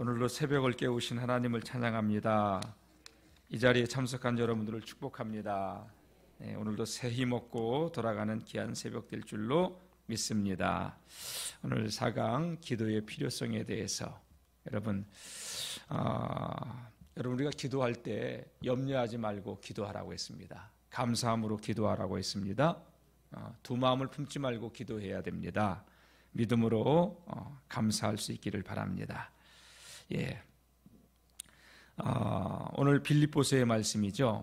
오늘도 새벽을 깨우신 하나님을 찬양합니다. 이 자리에 참석한 여러분들을 축복합니다. 오늘도 새 힘 얻고 돌아가는 귀한 새벽 될 줄로 믿습니다. 오늘 4강 기도의 필요성에 대해서 여러분 우리가 기도할 때 염려하지 말고 기도하라고 했습니다. 감사함으로 기도하라고 했습니다. 두 마음을 품지 말고 기도해야 됩니다. 믿음으로 감사할 수 있기를 바랍니다. 오늘 빌립보서의 말씀이죠.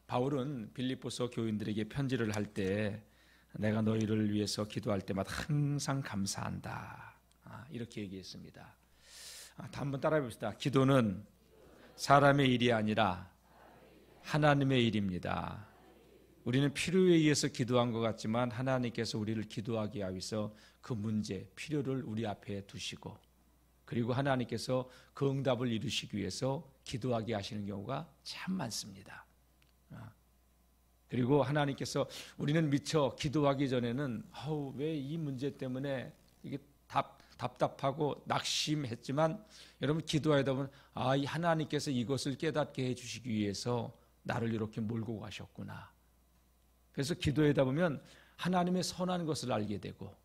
바울은 빌립보서 교인들에게 편지를 할 때 내가 너희를 위해서 기도할 때마다 항상 감사한다, 이렇게 얘기했습니다. 한번 따라해 봅시다. 기도는 사람의 일이 아니라 하나님의 일입니다. 우리는 필요에 의해서 기도한 것 같지만 하나님께서 우리를 기도하게 하셔서 그 문제, 필요를 우리 앞에 두시고, 그리고 하나님께서 그 응답을 이루시기 위해서 기도하게 하시는 경우가 참 많습니다. 그리고 하나님께서 우리는 미처 기도하기 전에는 왜 이 문제 때문에 이게 답답하고 낙심했지만, 여러분 기도하다 보면 이 하나님께서 이것을 깨닫게 해주시기 위해서 나를 이렇게 몰고 가셨구나. 그래서 기도하다 보면 하나님의 선한 것을 알게 되고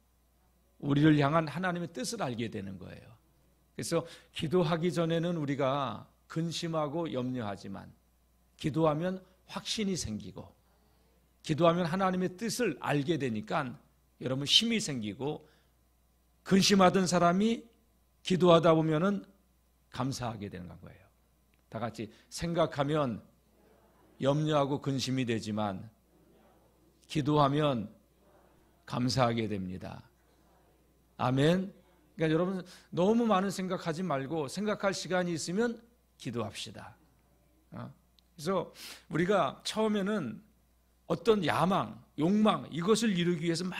우리를 향한 하나님의 뜻을 알게 되는 거예요. 그래서 기도하기 전에는 우리가 근심하고 염려하지만 기도하면 확신이 생기고 기도하면 하나님의 뜻을 알게 되니까 여러분 힘이 생기고, 근심하던 사람이 기도하다 보면은 감사하게 되는 거예요. 다 같이 생각하면 염려하고 근심이 되지만 기도하면 감사하게 됩니다. 아멘. 그러니까 여러분 너무 많은 생각하지 말고 생각할 시간이 있으면 기도합시다. 그래서 우리가 처음에는 어떤 야망, 욕망, 이것을 이루기 위해서 막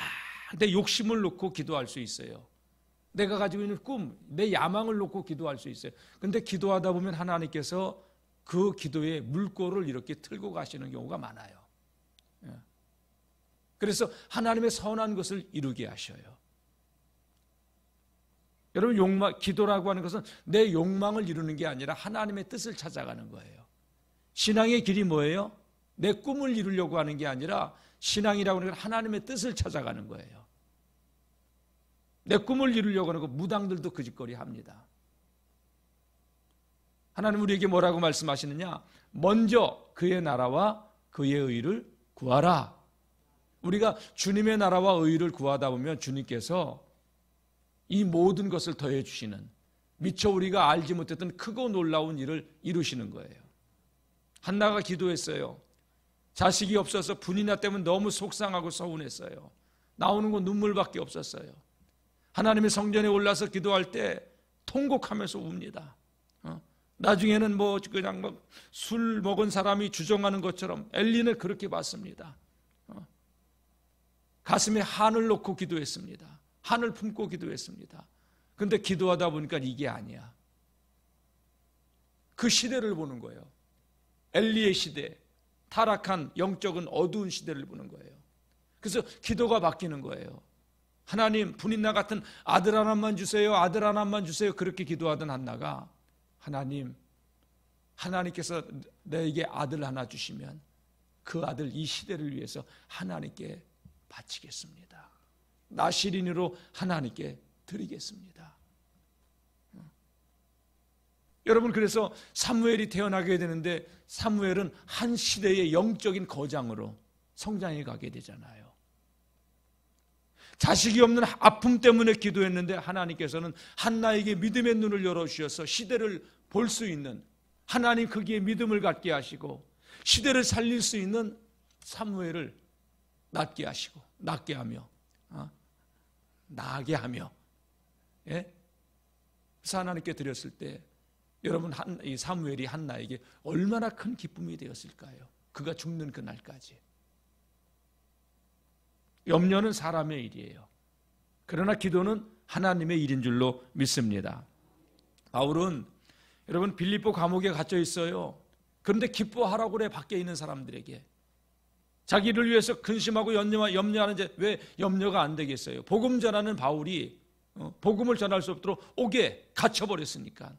내 욕심을 놓고 기도할 수 있어요. 내가 가지고 있는 꿈, 내 야망을 놓고 기도할 수 있어요. 근데 기도하다 보면 하나님께서 그 기도의 물꼬를 이렇게 틀고 가시는 경우가 많아요. 그래서 하나님의 선한 것을 이루게 하셔요. 여러분 기도라고 하는 것은 내 욕망을 이루는 게 아니라 하나님의 뜻을 찾아가는 거예요. 신앙의 길이 뭐예요? 내 꿈을 이루려고 하는 게 아니라 신앙이라고 하는 건 하나님의 뜻을 찾아가는 거예요. 내 꿈을 이루려고 하는 거 무당들도 그 짓거리 합니다. 하나님 우리에게 뭐라고 말씀하시느냐? 먼저 그의 나라와 그의 의를 구하라. 우리가 주님의 나라와 의를 구하다 보면 주님께서 이 모든 것을 더해 주시는, 미처 우리가 알지 못했던 크고 놀라운 일을 이루시는 거예요. 한나가 기도했어요. 자식이 없어서 분이나 때문에 너무 속상하고 서운했어요. 나오는 건 눈물밖에 없었어요. 하나님의 성전에 올라서 기도할 때 통곡하면서 웁니다. 나중에는 그냥 술 먹은 사람이 주정하는 것처럼 엘리는 그렇게 봤습니다. 가슴에 한을 놓고 기도했습니다. 한을 품고 기도했습니다. 그런데 기도하다 보니까 이게 아니야. 그 시대를 보는 거예요. 엘리의 시대, 타락한 영적인 어두운 시대를 보는 거예요. 그래서 기도가 바뀌는 거예요. 하나님, 분인나 같은 아들 하나만 주세요, 아들 하나만 주세요, 그렇게 기도하던 한나가 하나님께서 내게 아들 하나 주시면 그 아들 이 시대를 위해서 하나님께 바치겠습니다. 나시린으로 하나님께 드리겠습니다. 여러분, 그래서 사무엘이 태어나게 되는데 사무엘은 한 시대의 영적인 거장으로 성장해 가게 되잖아요. 자식이 없는 아픔 때문에 기도했는데 하나님께서는 한나에게 믿음의 눈을 열어주셔서 시대를 볼 수 있는, 하나님 거기에 믿음을 갖게 하시고 시대를 살릴 수 있는 사무엘을 낳게 하시고 낳게 하며 나게 하며, 그래서 하나님께 드렸을 때 여러분 이 사무엘이 한나에게 얼마나 큰 기쁨이 되었을까요? 그가 죽는 그날까지. 염려는 사람의 일이에요. 그러나 기도는 하나님의 일인 줄로 믿습니다. 바울은 여러분 빌립보 감옥에 갇혀 있어요. 그런데 기뻐하라고 그래. 밖에 있는 사람들에게 자기를 위해서 근심하고 염려하는데 왜 염려가 안 되겠어요? 복음 전하는 바울이 복음을 전할 수 없도록 옥에 갇혀버렸으니까.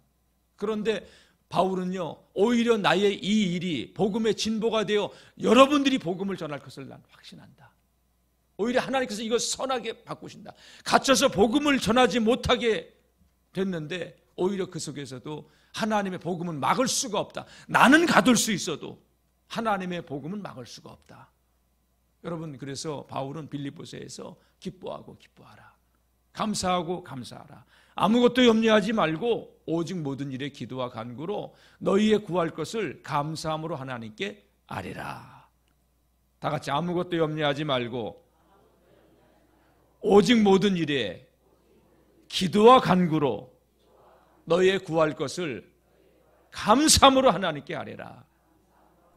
그런데 바울은요, 오히려 나의 이 일이 복음의 진보가 되어 여러분들이 복음을 전할 것을 난 확신한다. 오히려 하나님께서 이거 선하게 바꾸신다. 갇혀서 복음을 전하지 못하게 됐는데 오히려 그 속에서도 하나님의 복음은 막을 수가 없다. 나는 가둘 수 있어도 하나님의 복음은 막을 수가 없다. 여러분, 그래서 바울은 빌립보서에서 기뻐하고 기뻐하라, 감사하고 감사하라, 아무것도 염려하지 말고 오직 모든 일에 기도와 간구로 너희의 구할 것을 감사함으로 하나님께 아뢰라. 다 같이 아무것도 염려하지 말고 오직 모든 일에 기도와 간구로 너희의 구할 것을 감사함으로 하나님께 아뢰라.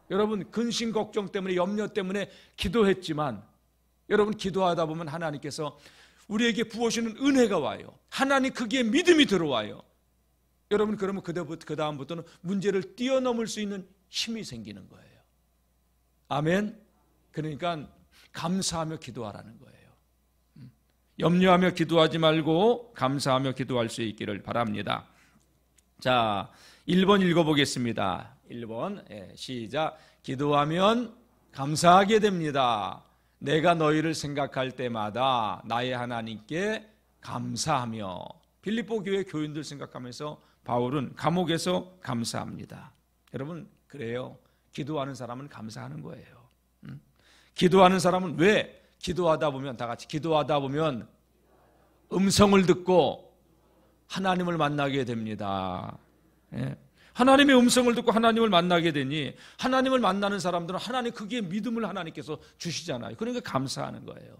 여러분, 근심 걱정 때문에 염려 때문에 기도했지만 여러분, 기도하다 보면 하나님께서 우리에게 부어주시는 은혜가 와요. 하나님 거기에 믿음이 들어와요. 여러분, 그러면 그 다음부터는 문제를 뛰어넘을 수 있는 힘이 생기는 거예요. 아멘. 그러니까 감사하며 기도하라는 거예요. 염려하며 기도하지 말고 감사하며 기도할 수 있기를 바랍니다. 자, 1번 읽어보겠습니다. 1번 시작. 기도하면 감사하게 됩니다. 내가 너희를 생각할 때마다 나의 하나님께 감사하며. 빌립보 교회 교인들 생각하면서 바울은 감옥에서 감사합니다. 여러분, 그래요. 기도하는 사람은 감사하는 거예요. 기도하는 사람은 왜? 기도하다 보면, 다 같이 기도하다 보면 음성을 듣고 하나님을 만나게 됩니다. 하나님의 음성을 듣고 하나님을 만나게 되니 하나님을 만나는 사람들은 하나님 거기에 믿음을 하나님께서 주시잖아요. 그러니까 감사하는 거예요.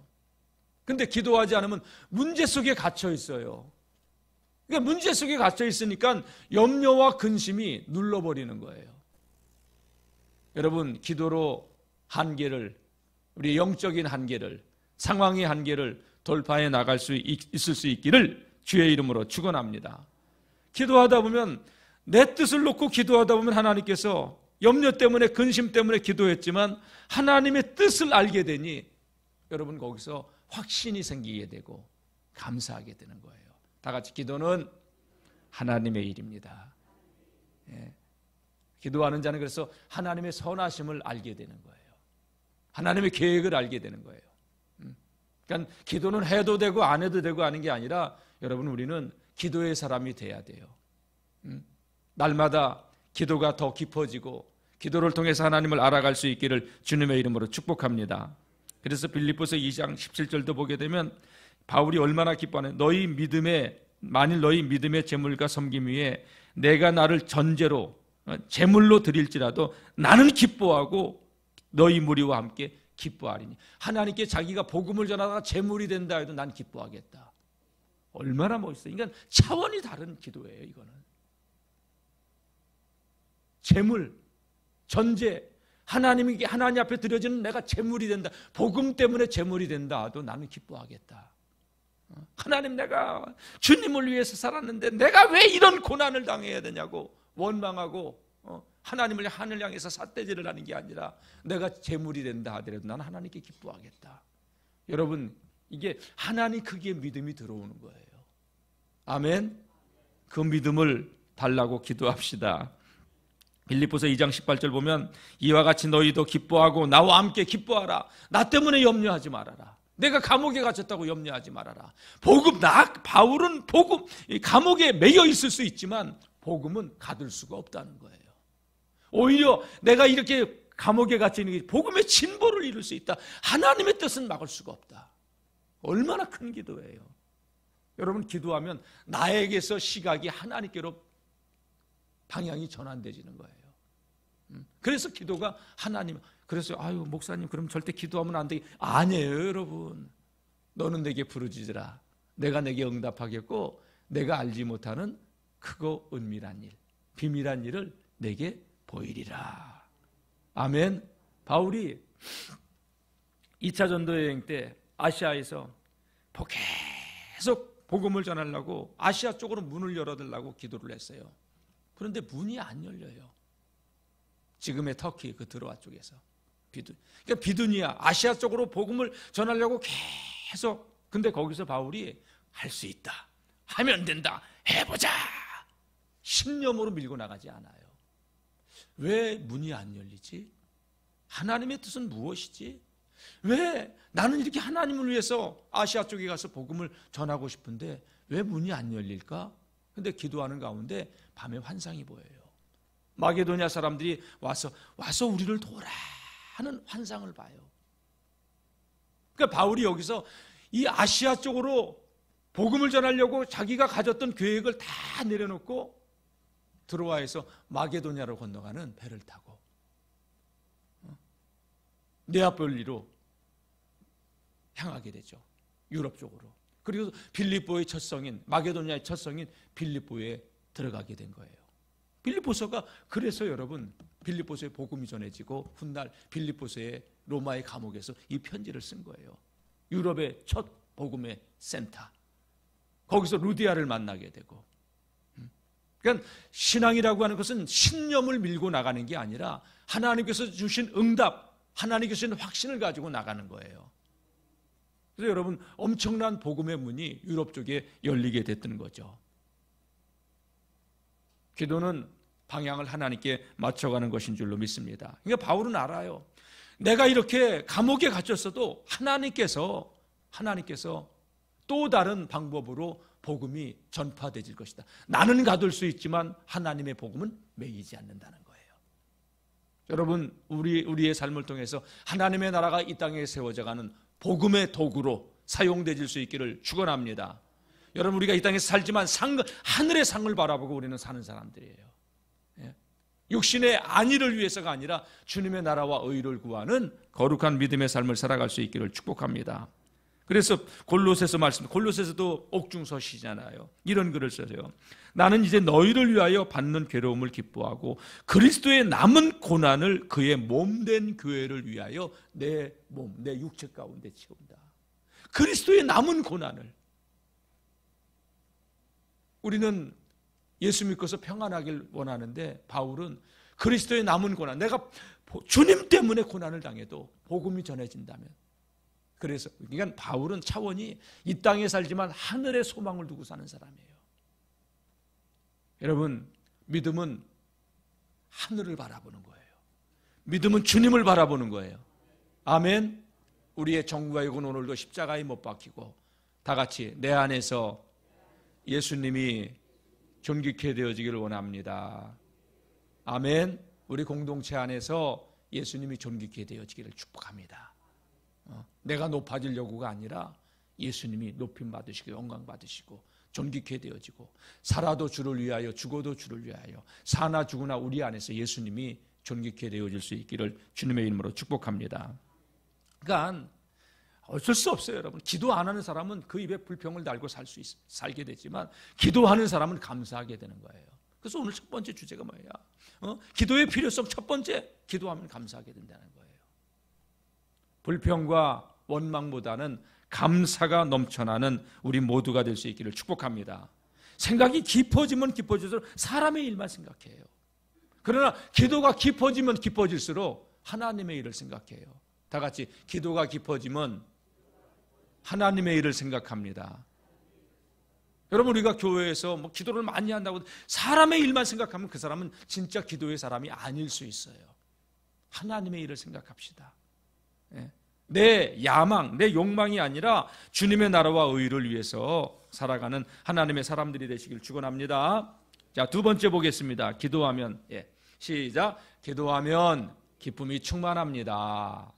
근데 기도하지 않으면 문제 속에 갇혀 있어요. 그러니까 문제 속에 갇혀 있으니까 염려와 근심이 눌러버리는 거예요. 여러분, 기도로 한계를, 우리 영적인 한계를, 상황의 한계를 돌파해 나갈 수 있을 수 있기를 주의 이름으로 축원합니다. 기도하다 보면, 내 뜻을 놓고 기도하다 보면 하나님께서 염려 때문에, 근심 때문에 기도했지만 하나님의 뜻을 알게 되니 여러분, 거기서 확신이 생기게 되고 감사하게 되는 거예요. 다 같이 기도는 하나님의 일입니다. 기도하는 자는 그래서 하나님의 선하심을 알게 되는 거예요. 하나님의 계획을 알게 되는 거예요. 그러니까 기도는 해도 되고 안 해도 되고 하는 게 아니라 여러분, 우리는 기도의 사람이 돼야 돼요. 날마다 기도가 더 깊어지고 기도를 통해서 하나님을 알아갈 수 있기를 주님의 이름으로 축복합니다. 그래서 빌립보서 2장 17절도 보게 되면 바울이 얼마나 기뻐하는, 만일 너희 믿음의 제물과 섬김 위에 내가 나를 전제로 제물로 드릴지라도 나는 기뻐하고 너희 무리와 함께 기뻐하리니. 하나님께 자기가 복음을 전하다가 제물이 된다 해도 난 기뻐하겠다. 얼마나 멋있어요. 그러니까 차원이 다른 기도예요. 이거는 제물, 전제, 하나님 앞에 드려지는 내가 제물이 된다, 복음 때문에 제물이 된다 하도 나는 기뻐하겠다. 하나님, 내가 주님을 위해서 살았는데 내가 왜 이런 고난을 당해야 되냐고 원망하고 하나님을 하늘 향해서 삿대질을 하는 게 아니라 내가 제물이 된다 하더라도 나는 하나님께 기뻐하겠다. 여러분, 이게 하나님 크기의 믿음이 들어오는 거예요. 아멘. 그 믿음을 달라고 기도합시다. 빌립보서 2장 18절 보면 이와 같이 너희도 기뻐하고 나와 함께 기뻐하라. 나 때문에 염려하지 말아라. 내가 감옥에 갇혔다고 염려하지 말아라. 바울은 복음, 감옥에 매여 있을 수 있지만 복음은 가둘 수가 없다는 거예요. 오히려 내가 이렇게 감옥에 갇히는 게 복음의 진보를 이룰 수 있다. 하나님의 뜻은 막을 수가 없다. 얼마나 큰 기도예요. 여러분, 기도하면 나에게서 시각이 하나님께로 방향이 전환되지는 거예요. 그래서 기도가 하나님, 그래서 아유 목사님 그럼 절대 기도하면 안 되게. 아니에요. 여러분, 너는 내게 부르짖으라. 내가 내게 응답하겠고 내가 알지 못하는 크고 은밀한 일, 비밀한 일을 내게 보이리라. 아멘. 바울이 2차 전도 여행 때 아시아에서 계속 복음을 전하려고 아시아 쪽으로 문을 열어달라고 기도를 했어요. 그런데 문이 안 열려요. 지금의 터키 그 드로아 쪽에서 그러니까 비두니아, 아시아 쪽으로 복음을 전하려고 계속. 근데 거기서 바울이 할 수 있다. 하면 된다. 해보자. 신념으로 밀고 나가지 않아요. 왜 문이 안 열리지? 하나님의 뜻은 무엇이지? 왜 나는 이렇게 하나님을 위해서 아시아 쪽에 가서 복음을 전하고 싶은데 왜 문이 안 열릴까? 근데 기도하는 가운데 밤에 환상이 보여요. 마게도냐 사람들이 와서 우리를 도우라 하는 환상을 봐요. 그러니까 바울이 여기서 이 아시아 쪽으로 복음을 전하려고 자기가 가졌던 계획을 다 내려놓고 드로아에서 마게도냐로 건너가는 배를 타고 네아폴리로 향하게 되죠. 유럽 쪽으로. 그리고 빌립보의 첫 성인, 마게도냐의 첫 성인 빌립보에 들어가게 된 거예요. 빌립보서가 그래서 여러분 빌립보서에 복음이 전해지고 훗날 빌립보서의 로마의 감옥에서 이 편지를 쓴 거예요. 유럽의 첫 복음의 센터. 거기서 루디아를 만나게 되고. 그러니까 신앙이라고 하는 것은 신념을 밀고 나가는 게 아니라 하나님께서 주신 응답, 하나님께서 주신 확신을 가지고 나가는 거예요. 그래서 여러분 엄청난 복음의 문이 유럽 쪽에 열리게 됐던 거죠. 기도는 방향을 하나님께 맞춰가는 것인 줄로 믿습니다. 그러니까 바울은 알아요. 내가 이렇게 감옥에 갇혔어도 하나님께서 또 다른 방법으로 복음이 전파되질 것이다. 나는 가둘 수 있지만 하나님의 복음은 매이지 않는다는 거예요. 여러분 우리의 삶을 통해서 하나님의 나라가 이 땅에 세워져가는 복음의 도구로 사용되질 수 있기를 축원합니다. 여러분 우리가 이 땅에서 살지만 하늘의 상을 바라보고 우리는 사는 사람들이에요. 육신의 안위를 위해서가 아니라 주님의 나라와 의를 구하는 거룩한 믿음의 삶을 살아갈 수 있기를 축복합니다. 그래서 골로새서도 옥중서시잖아요. 이런 글을 써요. 나는 이제 너희를 위하여 받는 괴로움을 기뻐하고 그리스도의 남은 고난을 그의 몸된 교회를 위하여 내 육체 가운데 채운다. 그리스도의 남은 고난을. 우리는 예수 믿고서 평안하길 원하는데 바울은 그리스도의 남은 고난, 내가 주님 때문에 고난을 당해도 복음이 전해진다면, 그래서 그러니까 바울은 차원이 이 땅에 살지만 하늘의 소망을 두고 사는 사람이에요. 여러분 믿음은 하늘을 바라보는 거예요. 믿음은 주님을 바라보는 거예요. 아멘. 우리의 정부와 육은 오늘도 십자가에 못 박히고 다 같이 내 안에서 예수님이 존귀케 되어지기를 원합니다. 아멘. 우리 공동체 안에서 예수님이 존귀케 되어지기를 축복합니다. 내가 높아지려고가 아니라 예수님이 높임 받으시고 영광 받으시고 존귀케 되어지고 살아도 주를 위하여 죽어도 주를 위하여 사나 죽으나 우리 안에서 예수님이 존귀케 되어질 수 있기를 주님의 이름으로 축복합니다. 그러니까 어쩔 수 없어요, 여러분. 기도 안 하는 사람은 그 입에 불평을 달고 살게 되지만 기도하는 사람은 감사하게 되는 거예요. 그래서 오늘 첫 번째 주제가 뭐예요? 기도의 필요성 첫 번째, 기도하면 감사하게 된다는 거예요. 불평과 원망보다는 감사가 넘쳐나는 우리 모두가 될 수 있기를 축복합니다. 생각이 깊어지면 깊어질수록 사람의 일만 생각해요. 그러나 기도가 깊어지면 깊어질수록 하나님의 일을 생각해요. 다 같이 기도가 깊어지면 하나님의 일을 생각합니다. 여러분 우리가 교회에서 기도를 많이 한다고 사람의 일만 생각하면 그 사람은 진짜 기도의 사람이 아닐 수 있어요. 하나님의 일을 생각합시다. 내 야망, 내 욕망이 아니라 주님의 나라와 의를 위해서 살아가는 하나님의 사람들이 되시길 축원합니다. 자, 두 번째 보겠습니다. 기도하면, 시작. 기도하면 기쁨이 충만합니다.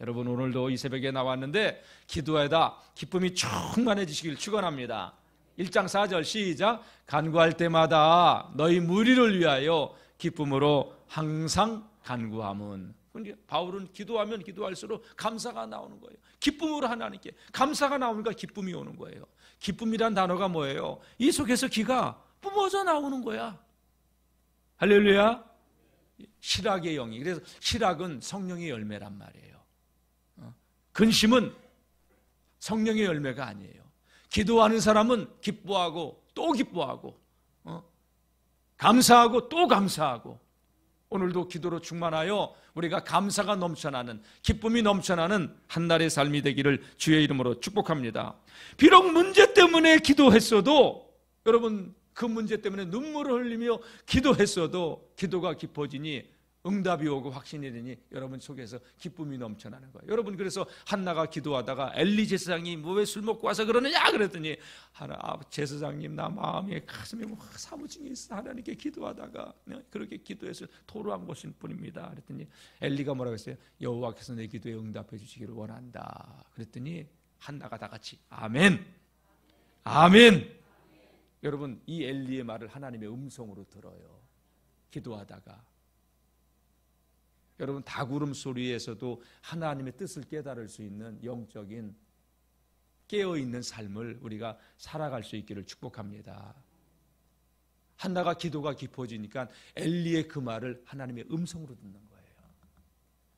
여러분 오늘도 이 새벽에 나왔는데 기도에다 기쁨이 충만해지시길 축원합니다. 1장 4절 시작. 간구할 때마다 너희 무리를 위하여 기쁨으로 항상 간구함은. 바울은 기도하면 기도할수록 감사가 나오는 거예요. 기쁨으로 하나님께 감사가 나오니까 기쁨이 오는 거예요. 기쁨이란 단어가 뭐예요? 이 속에서 기가 뿜어져 나오는 거야. 할렐루야. 실학의 영이. 그래서 실학은 성령의 열매란 말이에요. 근심은 성령의 열매가 아니에요. 기도하는 사람은 기뻐하고 또 기뻐하고 감사하고 또 감사하고 오늘도 기도로 충만하여 우리가 감사가 넘쳐나는, 기쁨이 넘쳐나는 한날의 삶이 되기를 주의 이름으로 축복합니다. 비록 문제 때문에 기도했어도, 여러분 그 문제 때문에 눈물을 흘리며 기도했어도 기도가 깊어지니 응답이 오고 확신이 되니 여러분 속에서 기쁨이 넘쳐나는 거예요. 여러분, 그래서 한나가 기도하다가 엘리 제사장이 뭐 왜 술 먹고 와서 그러느냐 그랬더니, 제사장님 나 마음에 가슴에 뭐 사무증이 있어 하나님께 기도하다가 그렇게 기도해서 토로한 것일 뿐입니다. 그랬더니 엘리가 뭐라고 했어요? 여호와께서 내 기도에 응답해 주시기를 원한다. 그랬더니 한나가 다 같이 아멘, 아멘. 여러분, 이 엘리의 말을 하나님의 음성으로 들어요. 기도하다가. 여러분, 닭울음 소리에서도 하나님의 뜻을 깨달을 수 있는 영적인 깨어있는 삶을 우리가 살아갈 수 있기를 축복합니다. 한나가 기도가 깊어지니까 엘리의 그 말을 하나님의 음성으로 듣는 거예요.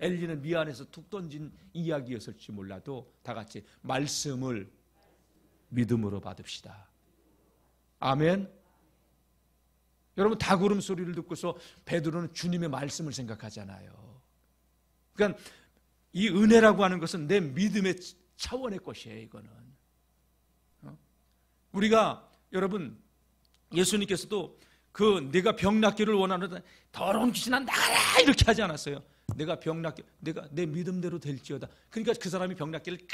엘리는 미안해서 툭 던진 이야기였을지 몰라도 다 같이 말씀을 믿음으로 받읍시다. 아멘. 여러분, 닭울음 소리를 듣고서 베드로는 주님의 말씀을 생각하잖아요. 그러니까 이 은혜라고 하는 것은 내 믿음의 차원의 것이에요. 이거는 우리가, 여러분, 예수님께서도 내가 병 낫기를 원하는 더러운 귀신아 나가라 이렇게 하지 않았어요. 내가 병 낫기, 내가 내 믿음대로 될지어다. 그러니까 그 사람이 병 낫기를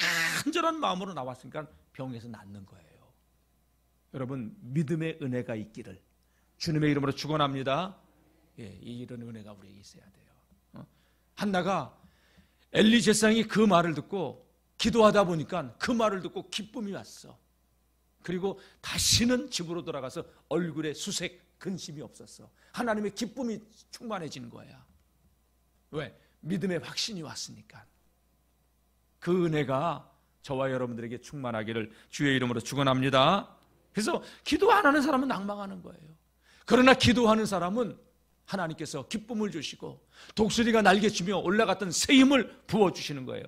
간절한 마음으로 나왔으니까 병에서 낫는 거예요. 여러분, 믿음의 은혜가 있기를 주님의 이름으로 축원합니다. 예, 이런 은혜가 우리에게 있어야 돼요. 한나가 엘리 제사장이 그 말을 듣고 기도하다 보니까 그 말을 듣고 기쁨이 왔어. 그리고 다시는 집으로 돌아가서 얼굴에 수색, 근심이 없었어. 하나님의 기쁨이 충만해지는 거야. 왜? 믿음의 확신이 왔으니까. 그 은혜가 저와 여러분들에게 충만하기를 주의 이름으로 축원합니다. 그래서 기도 안 하는 사람은 낭망하는 거예요. 그러나 기도하는 사람은 하나님께서 기쁨을 주시고 독수리가 날개치며 올라갔던 새 힘을 부어주시는 거예요.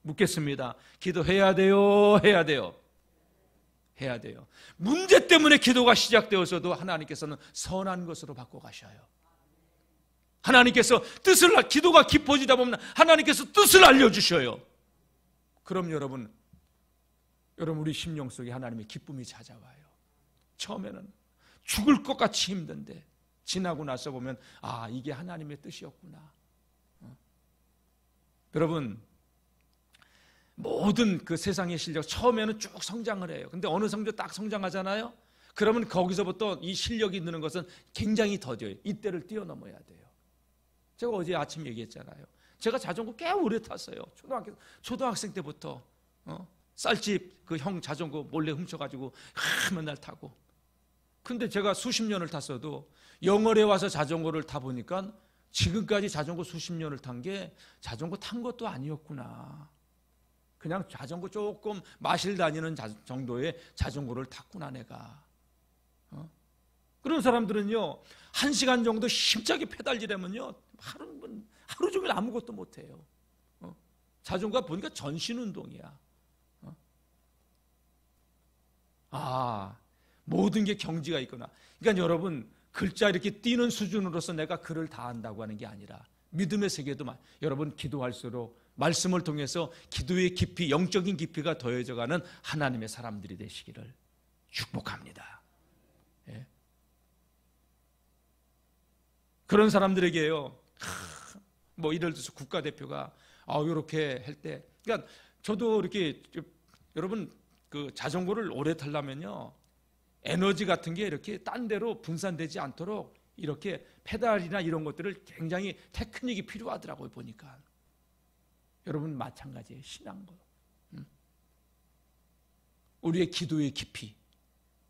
묻겠습니다. 기도해야 돼요? 해야 돼요? 해야 돼요. 문제 때문에 기도가 시작되어서도 하나님께서는 선한 것으로 바꿔가셔요. 하나님께서 기도가 깊어지다 보면 하나님께서 뜻을 알려주셔요. 그럼 여러분 우리 심령 속에 하나님의 기쁨이 찾아와요. 처음에는 죽을 것 같이 힘든데 지나고 나서 보면 이게 하나님의 뜻이었구나. 여러분, 모든 그 세상의 실력 처음에는 쭉 성장을 해요. 근데 어느 정도 딱 성장하잖아요. 그러면 거기서부터 이 실력이 느는 것은 굉장히 더뎌요. 이때를 뛰어넘어야 돼요. 제가 어제 아침 얘기했잖아요. 제가 자전거 꽤 오래 탔어요. 초등학생 때부터 쌀집 그 형 자전거 몰래 훔쳐가지고 맨날 타고. 근데 제가 수십 년을 탔어도 영월에 와서 자전거를 타보니까 지금까지 자전거 수십 년을 탄 게 자전거 탄 것도 아니었구나. 그냥 자전거 조금 마실 다니는 정도의 자전거를 탔구나 내가. 그런 사람들은요 1시간 정도 힘차게 페달질하면요 하루 종일 아무것도 못해요. 자전거 보니까 전신운동이야. 모든 게 경지가 있구나. 그러니까 여러분, 글자 이렇게 띄는 수준으로서 내가 글을 다 한다고 하는 게 아니라 믿음의 세계도 여러분 기도할수록 말씀을 통해서 기도의 깊이, 영적인 깊이가 더해져가는 하나님의 사람들이 되시기를 축복합니다. 예. 그런 사람들에게요, 뭐 예를 들어서 국가대표가 이렇게 할 때, 그러니까 저도 이렇게 여러분 그 자전거를 오래 타려면요 에너지 같은 게 이렇게 딴 데로 분산되지 않도록 이렇게 페달이나 이런 것들을 굉장히 테크닉이 필요하더라고요. 보니까 여러분 마찬가지예요. 신앙도 우리의 기도의 깊이,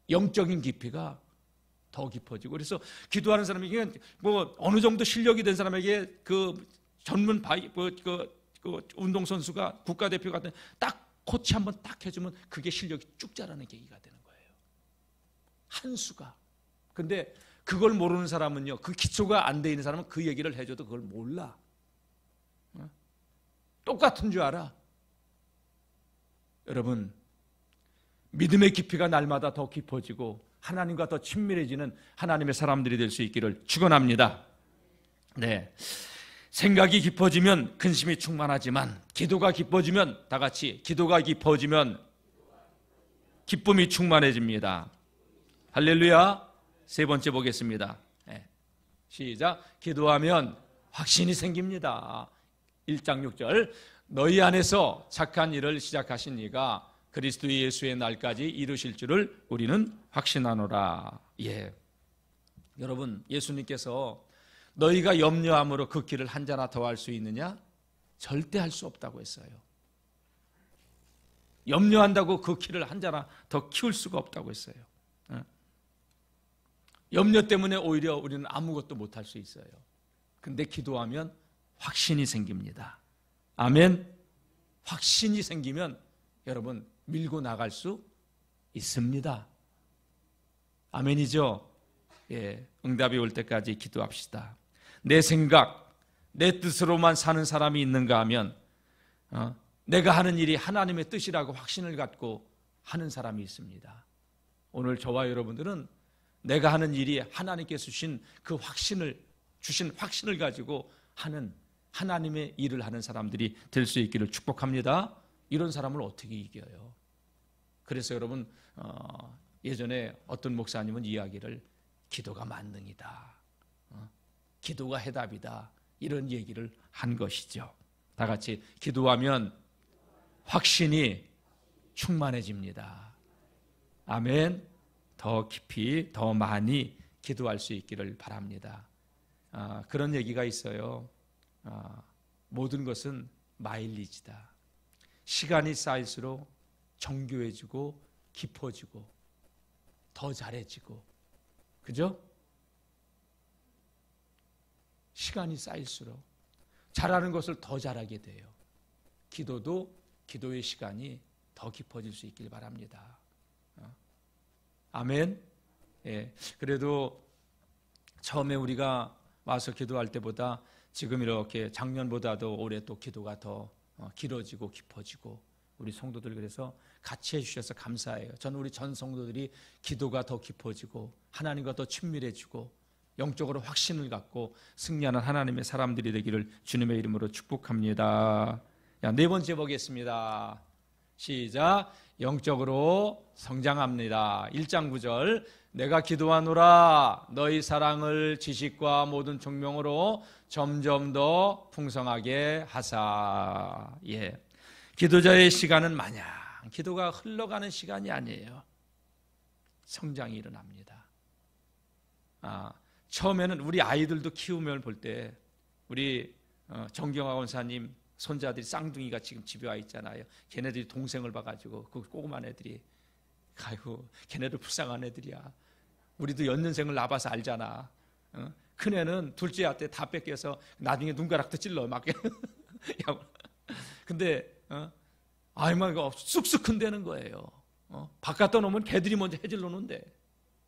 영적인 깊이가 더 깊어지고, 그래서 기도하는 사람에게 뭐 어느 정도 실력이 된 사람에게 그 전문 그 운동선수가 국가대표 같은 딱 코치 한번 딱 해주면 그게 실력이 쭉 자라는 계기가 되는 거예요. 한 수가. 근데 그걸 모르는 사람은요, 그 기초가 안 돼 있는 사람은 그 얘기를 해줘도 그걸 몰라. 똑같은 줄 알아. 여러분, 믿음의 깊이가 날마다 더 깊어지고 하나님과 더 친밀해지는 하나님의 사람들이 될 수 있기를 축원합니다. 네. 생각이 깊어지면 근심이 충만하지만 기도가 깊어지면, 다 같이 기도가 깊어지면 기쁨이 충만해집니다. 할렐루야. 세 번째 보겠습니다. 네. 시작. 기도하면 확신이 생깁니다. 1장 6절. 너희 안에서 착한 일을 시작하신 이가 그리스도 예수의 날까지 이루실 줄을 우리는 확신하노라. 예. 여러분, 예수님께서 너희가 염려함으로 그 길을 한 자나 더 할 수 있느냐? 절대 할 수 없다고 했어요. 염려한다고 그 길을 한 자나 더 키울 수가 없다고 했어요. 염려 때문에 오히려 우리는 아무것도 못할 수 있어요. 근데 기도하면 확신이 생깁니다. 아멘. 확신이 생기면 여러분 밀고 나갈 수 있습니다. 아멘이죠? 예, 응답이 올 때까지 기도합시다. 내 생각, 내 뜻으로만 사는 사람이 있는가 하면 내가 하는 일이 하나님의 뜻이라고 확신을 갖고 하는 사람이 있습니다. 오늘 저와 여러분들은 내가 하는 일이 하나님께서 주신 그 확신을 가지고 하는 하나님의 일을 하는 사람들이 될 수 있기를 축복합니다. 이런 사람을 어떻게 이겨요? 그래서 여러분 예전에 어떤 목사님은 이야기를 기도가 만능이다, 기도가 해답이다, 이런 얘기를 한 것이죠. 다 같이 기도하면 확신이 충만해집니다. 아멘. 더 깊이 더 많이 기도할 수 있기를 바랍니다. 그런 얘기가 있어요. 모든 것은 마일리지다. 시간이 쌓일수록 정교해지고 깊어지고 더 잘해지고, 그죠? 시간이 쌓일수록 잘하는 것을 더 잘하게 돼요. 기도도 기도의 시간이 더 깊어질 수 있길 바랍니다. 아멘. 예, 그래도 처음에 우리가 와서 기도할 때보다 지금 이렇게 작년보다도 올해 또 기도가 더 길어지고 깊어지고, 우리 성도들 그래서 같이 해주셔서 감사해요. 저는 우리 전 성도들이 기도가 더 깊어지고 하나님과 더 친밀해지고 영적으로 확신을 갖고 승리하는 하나님의 사람들이 되기를 주님의 이름으로 축복합니다. 네 번째 보겠습니다. 시작. 영적으로 성장합니다. 1장 9절. 내가 기도하노라 너희 사랑을 지식과 모든 총명으로 점점 더 풍성하게 하사. 예. 기도자의 시간은 마냥 기도가 흘러가는 시간이 아니에요. 성장이 일어납니다. 처음에는 우리 아이들도 키우면 볼 때 우리 정경화 원사님 손자들이 쌍둥이가 지금 집에 와 있잖아요. 걔네들이 동생을 봐가지고 그 꼬그만 애들이, 아이고 걔네들 불쌍한 애들이야. 우리도 연년생을 낳아봐서 알잖아. 큰애는 둘째한테 다 뺏겨서 나중에 눈가락도 찔러 막. 근데 아이만 쑥쑥 큰다는 거예요. 바깥에 놓으면 걔들이 먼저 해질러 놓는데,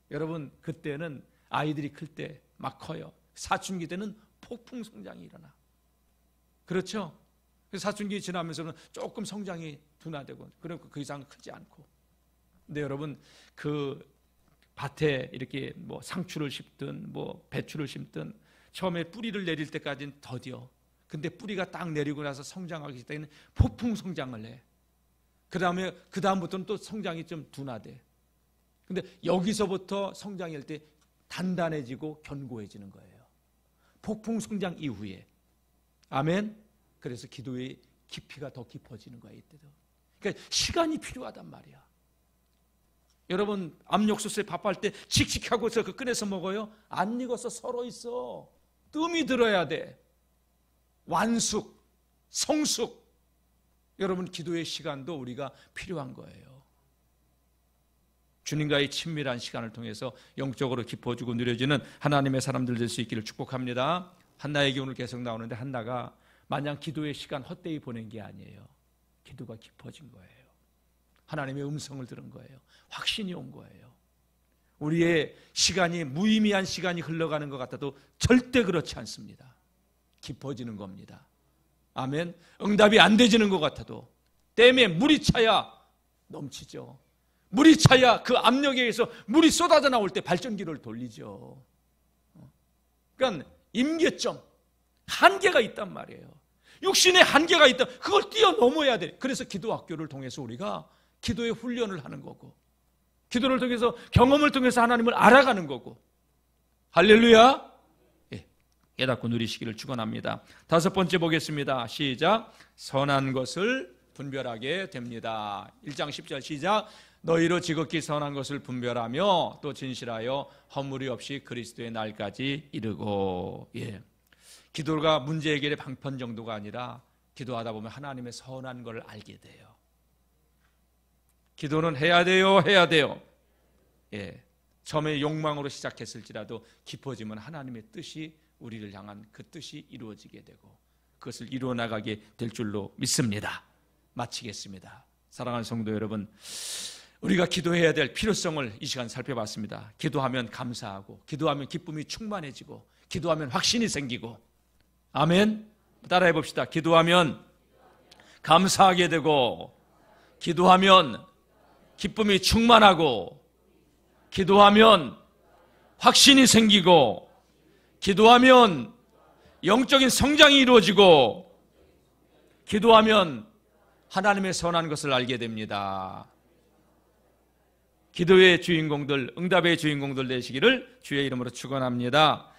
여러분 그때는 아이들이 클 때 막 커요. 사춘기 때는 폭풍 성장이 일어나. 그렇죠? 사춘기 지나면서는 조금 성장이 둔화되고, 그리고 그 이상 크지 않고. 근데 여러분 그 밭에 이렇게 뭐 상추를 심든 뭐 배추를 심든 처음에 뿌리를 내릴 때까지는 더뎌. 근데 뿌리가 딱 내리고 나서 성장하기 시작하면 폭풍 성장을 해. 그 다음부터는 또 성장이 좀 둔화돼. 근데 여기서부터 성장이 할 때 단단해지고 견고해지는 거예요. 폭풍 성장 이후에. 아멘. 그래서 기도의 깊이가 더 깊어지는 거예요. 이때도. 그러니까 시간이 필요하단 말이야. 여러분 압력솥에 밥할 때 칙칙하고서 그 꺼내서 먹어요? 안 익어서 설어 있어. 뜸이 들어야 돼. 완숙, 성숙. 여러분 기도의 시간도 우리가 필요한 거예요. 주님과의 친밀한 시간을 통해서 영적으로 깊어지고 누려지는 하나님의 사람들 될 수 있기를 축복합니다. 한나 얘기 오늘 계속 나오는데, 한나가 마냥 기도의 시간 헛되이 보낸 게 아니에요. 기도가 깊어진 거예요. 하나님의 음성을 들은 거예요. 확신이 온 거예요. 우리의 시간이 무의미한 시간이 흘러가는 것 같아도 절대 그렇지 않습니다. 깊어지는 겁니다. 아멘. 응답이 안 되지는 것 같아도 댐에 물이 차야 넘치죠. 물이 차야 그 압력에 의해서 물이 쏟아져 나올 때 발전기를 돌리죠. 그러니까 임계점, 한계가 있단 말이에요. 육신의 한계가 있다. 그걸 뛰어넘어야 돼. 그래서 기도 학교를 통해서 우리가 기도의 훈련을 하는 거고, 기도를 통해서 경험을 통해서 하나님을 알아가는 거고. 할렐루야. 예, 깨닫고 누리시기를 축원합니다. 다섯 번째 보겠습니다. 시작. 선한 것을 분별하게 됩니다. 1장 10절 시작. 너희로 지극히 선한 것을 분별하며 또 진실하여 허물이 없이 그리스도의 날까지 이르고. 예. 기도가 문제 해결의 방편 정도가 아니라 기도하다 보면 하나님의 선한 걸 알게 돼요. 기도는 해야 돼요. 예. 처음에 욕망으로 시작했을지라도 깊어지면 하나님의 뜻이 우리를 향한 그 뜻이 이루어지게 되고 그것을 이루어 나가게 될 줄로 믿습니다. 마치겠습니다. 사랑하는 성도 여러분, 우리가 기도해야 될 필요성을 이 시간 살펴봤습니다. 기도하면 감사하고, 기도하면 기쁨이 충만해지고, 기도하면 확신이 생기고. 아멘. 따라해 봅시다. 기도하면 감사하게 되고, 기도하면 기쁨이 충만하고, 기도하면 확신이 생기고, 기도하면 영적인 성장이 이루어지고, 기도하면 하나님의 선한 것을 알게 됩니다. 기도의 주인공들, 응답의 주인공들 되시기를 주의 이름으로 축원합니다.